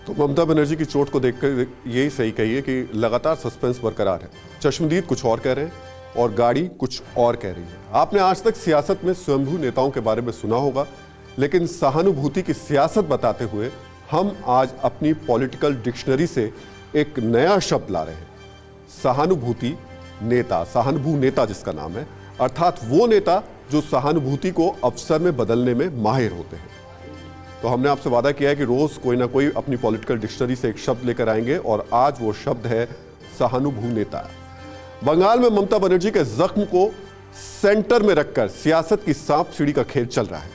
तो ममता बनर्जी की चोट को देखकर यही सही कहिए कि लगातार सस्पेंस बरकरार है। चश्मदीद कुछ और कह रहे हैं और गाड़ी कुछ और कह रही है। आपने आज तक सियासत में स्वयंभू नेताओं के बारे में सुना होगा, लेकिन सहानुभूति की सियासत बताते हुए हम आज अपनी पॉलिटिकल डिक्शनरी से एक नया शब्द ला रहे हैं, सहानुभूति नेता, सहानुभू नेता जिसका नाम है, अर्थात वो नेता जो सहानुभूति को अवसर में बदलने में माहिर होते हैं। तो हमने आपसे वादा किया है कि रोज कोई ना कोई अपनी पॉलिटिकल डिक्शनरी से एक शब्द लेकर आएंगे और आज वो शब्द है सहानुभू नेता। बंगाल में ममता बनर्जी के जख्म को सेंटर में रखकर सियासत की सांप सीढ़ी का खेल चल रहा है।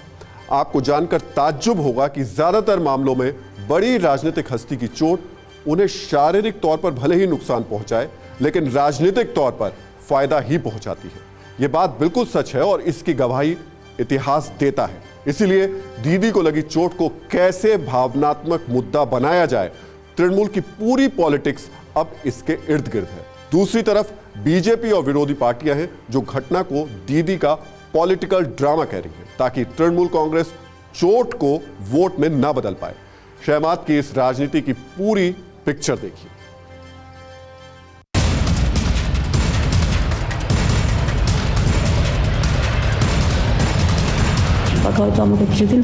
आपको जानकर ताज्जुब होगा कि ज्यादातर मामलों में बड़ी राजनीतिक हस्ती की चोट उन्हें शारीरिक तौर पर भले ही नुकसान पहुंचाए, लेकिन राजनीतिक तौर पर फायदा ही पहुंचाती है। यह बात बिल्कुल सच है और इसकी गवाही इतिहास देता है। इसीलिए दीदी को लगी चोट को कैसे भावनात्मक मुद्दा बनाया जाए, तृणमूल की पूरी पॉलिटिक्स अब इसके इर्द गिर्द है। दूसरी तरफ बीजेपी और विरोधी पार्टियां हैं जो घटना को दीदी का पॉलिटिकल ड्रामा कह रही हैं, ताकि तृणमूल कांग्रेस चोट को वोट में ना बदल पाए। शहमाद की इस राजनीति की पूरी पिक्चर देखिए।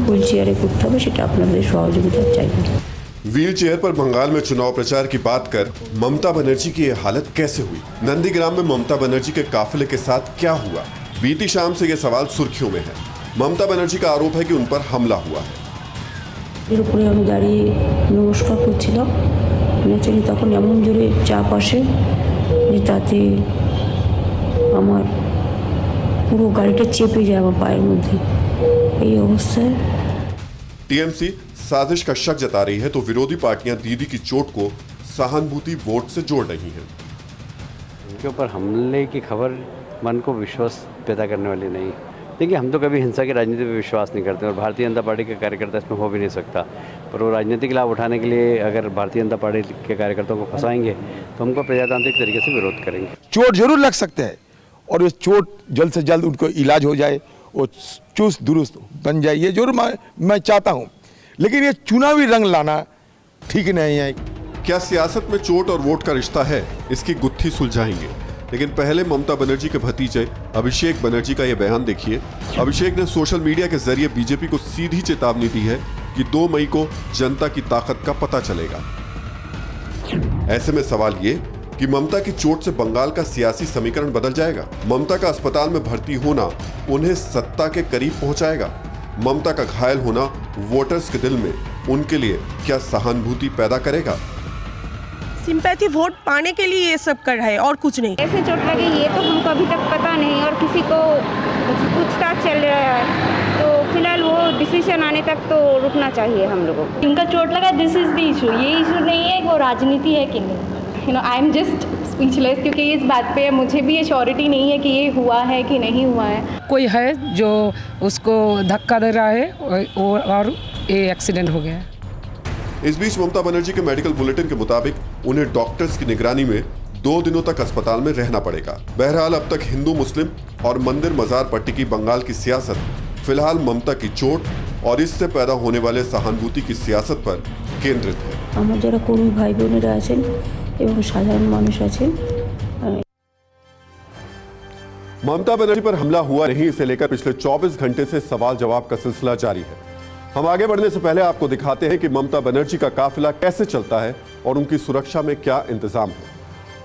হুইল চেয়ারে করতে হবে, সেটা আপনাদের সহযোগিতা চাইব। व्हील चेयर पर बंगाल में चुनाव प्रचार की बात कर ममता बनर्जी की यह हालत कैसे हुई? नंदीग्राम में ममता बनर्जी के काफिले के साथ क्या हुआ? बीती शाम से यह सवाल सुर्खियों में है। ममता बनर्जी का आरोप है कि उन पर हमला हुआ है। এর উপরে আমি দাঁড়িয়ে নমস্কার করছিলাম, ন্যাচারালি তখন এমন জোরে চাপ আসে যে তাতে আমার পুরো গাড়িটা চেপে যায় আমার পায়ের মধ্যে। এই অবস্থায় टीएमसी साजिश का शक जता रही है तो विरोधी पार्टियां दीदी की चोट को सहानुभूति वोट से जोड़ रही हैं। उनके ऊपर हमले की खबर मन को विश्वास पैदा करने वाली नहीं। देखिए, हम तो कभी हिंसा की राजनीति पर विश्वास नहीं करते और भारतीय जनता पार्टी के कार्यकर्ता इसमें हो भी नहीं सकता। पर वो राजनीतिक लाभ उठाने के लिए अगर भारतीय जनता पार्टी के कार्यकर्ताओं को फंसाएंगे तो हमको प्रजातांत्रिक तरीके से विरोध करेंगे। चोट जरूर लग सकते हैं और ये चोट जल्द से जल्द उनको इलाज हो जाए, वो चुस्त दुरुस्त बन जाए, ये जरूर मैं चाहता हूँ, लेकिन ये चुनावी रंग लाना ठीक नहीं है। क्या सियासत में चोट और वोट का रिश्ता है? इसकी गुत्थी सुलझाएंगे, लेकिन पहले ममता बनर्जी के भतीजे अभिषेक बनर्जी का यह बयान देखिए। अभिषेक ने सोशल मीडिया के जरिए बीजेपी को सीधी चेतावनी दी है कि 2 मई को जनता की ताकत का पता चलेगा। ऐसे में सवाल ये कि ममता की चोट से बंगाल का सियासी समीकरण बदल जाएगा। ममता का अस्पताल में भर्ती होना उन्हें सत्ता के करीब पहुंचाएगा। ममता का घायल होना वोटर्स के दिल में उनके लिए क्या सहानुभूति पैदा करेगा? सिंपैथी वोट पाने के लिए ये सब कर रहा है और कुछ नहीं। कैसे चोट लगी ये तो हमको अभी तक पता नहीं और किसी को पूछताछ चल रहा है, तो फिलहाल वो डिसीजन आने तक तो रुकना चाहिए हम लोगों को। इनका चोट लगा, दिस इज द इशू। ये इशू नहीं है वो राजनीति है कि नहीं। आई एम जस्ट स्पीचलेस, क्योंकि इस बात पे मुझे भी ये श्योरिटी नहीं है कि ये हुआ है कि नहीं हुआ है। कोई है जो उसको धक्का दे रहा है और ये एक्सीडेंट हो गया है। इस बीच ममता बनर्जी के मेडिकल बुलेटिन के मुताबिक उन्हें डॉक्टर्स की निगरानी में 2 दिनों तक अस्पताल में रहना पड़ेगा। बहरहाल अब तक हिंदू मुस्लिम और मंदिर मजार पट्टी की बंगाल की सियासत फिलहाल ममता की चोट और इससे पैदा होने वाले सहानुभूति की सियासत पर केंद्रित है। আমার যারা কর্মী ভাই বোনেরা আছেন এবং সাধারণ মানুষ আছেন, ममता बनर्जी पर हमला हुआ नहीं, इसे लेकर पिछले 24 घंटे से सवाल जवाब का सिलसिला जारी है। हम आगे बढ़ने से पहले आपको दिखाते हैं कि ममता बनर्जी का काफिला कैसे चलता है और उनकी सुरक्षा में क्या इंतजाम है।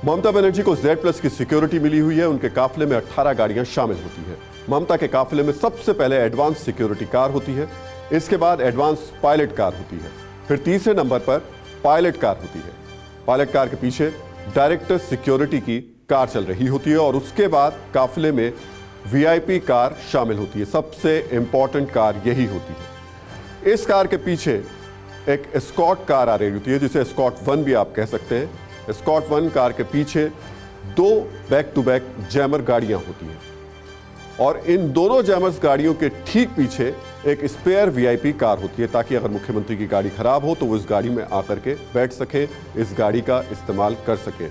ममता बनर्जी को Z+ की सिक्योरिटी मिली हुई है। उनके काफिले में 18 गाड़ियां शामिल होती है। ममता के काफिले में सबसे पहले एडवांस सिक्योरिटी कार होती है, इसके बाद एडवांस पायलट कार होती है, फिर तीसरे नंबर पर पायलट कार होती है। पायलट कार के पीछे डायरेक्टर सिक्योरिटी की कार चल रही होती है और उसके बाद काफिले में VIP कार शामिल होती है। सबसे इंपॉर्टेंट कार यही होती है। इस कार के पीछे एक एस्कॉर्ट कार आ रही होती है, जिसे एस्कॉर्ट 1 भी आप कह सकते हैं। एस्कॉर्ट 1 कार के पीछे 2 बैक टू बैक जैमर गाड़ियां होती हैं और इन दोनों जैमर्स गाड़ियों के ठीक पीछे एक स्पेयर VIP कार होती है, ताकि अगर मुख्यमंत्री की गाड़ी खराब हो तो वो इस गाड़ी में आकर के बैठ सके, इस गाड़ी का इस्तेमाल कर सके।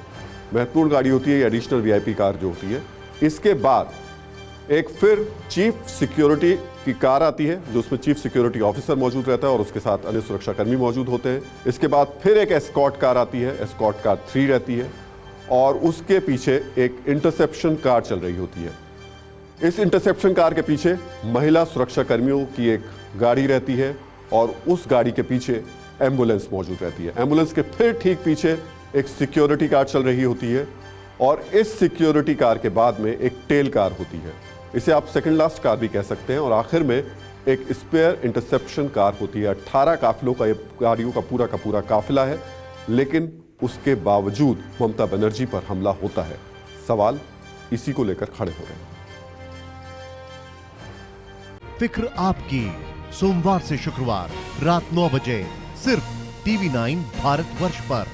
महत्वपूर्ण गाड़ी होती है ये एडिशनल VIP कार जो होती है। इसके बाद एक फिर चीफ सिक्योरिटी की कार आती है, जो उसमें चीफ सिक्योरिटी ऑफिसर मौजूद रहता है और उसके साथ अन्य सुरक्षाकर्मी मौजूद होते हैं। इसके बाद फिर एक एस्कॉर्ट कार आती है, एस्कॉर्ट कार 3 रहती है, और उसके पीछे एक इंटरसेप्शन कार चल रही होती है। इस इंटरसेप्शन कार के पीछे महिला सुरक्षा कर्मियों की एक गाड़ी रहती है और उस गाड़ी के पीछे एम्बुलेंस मौजूद रहती है। एम्बुलेंस के फिर ठीक पीछे एक सिक्योरिटी कार चल रही होती है और इस सिक्योरिटी कार के बाद में एक टेल कार होती है, इसे आप सेकंड लास्ट कार भी कह सकते हैं, और आखिर में एक स्पेयर इंटरसेप्शन कार होती है। 18 काफिलों का, ये गाड़ियों का पूरा काफिला है, लेकिन उसके बावजूद ममता बनर्जी पर हमला होता है। सवाल इसी को लेकर खड़े हो रहे हैं। फिक्र आपकी, सोमवार से शुक्रवार रात 9 बजे सिर्फ TV9 भारतवर्ष पर।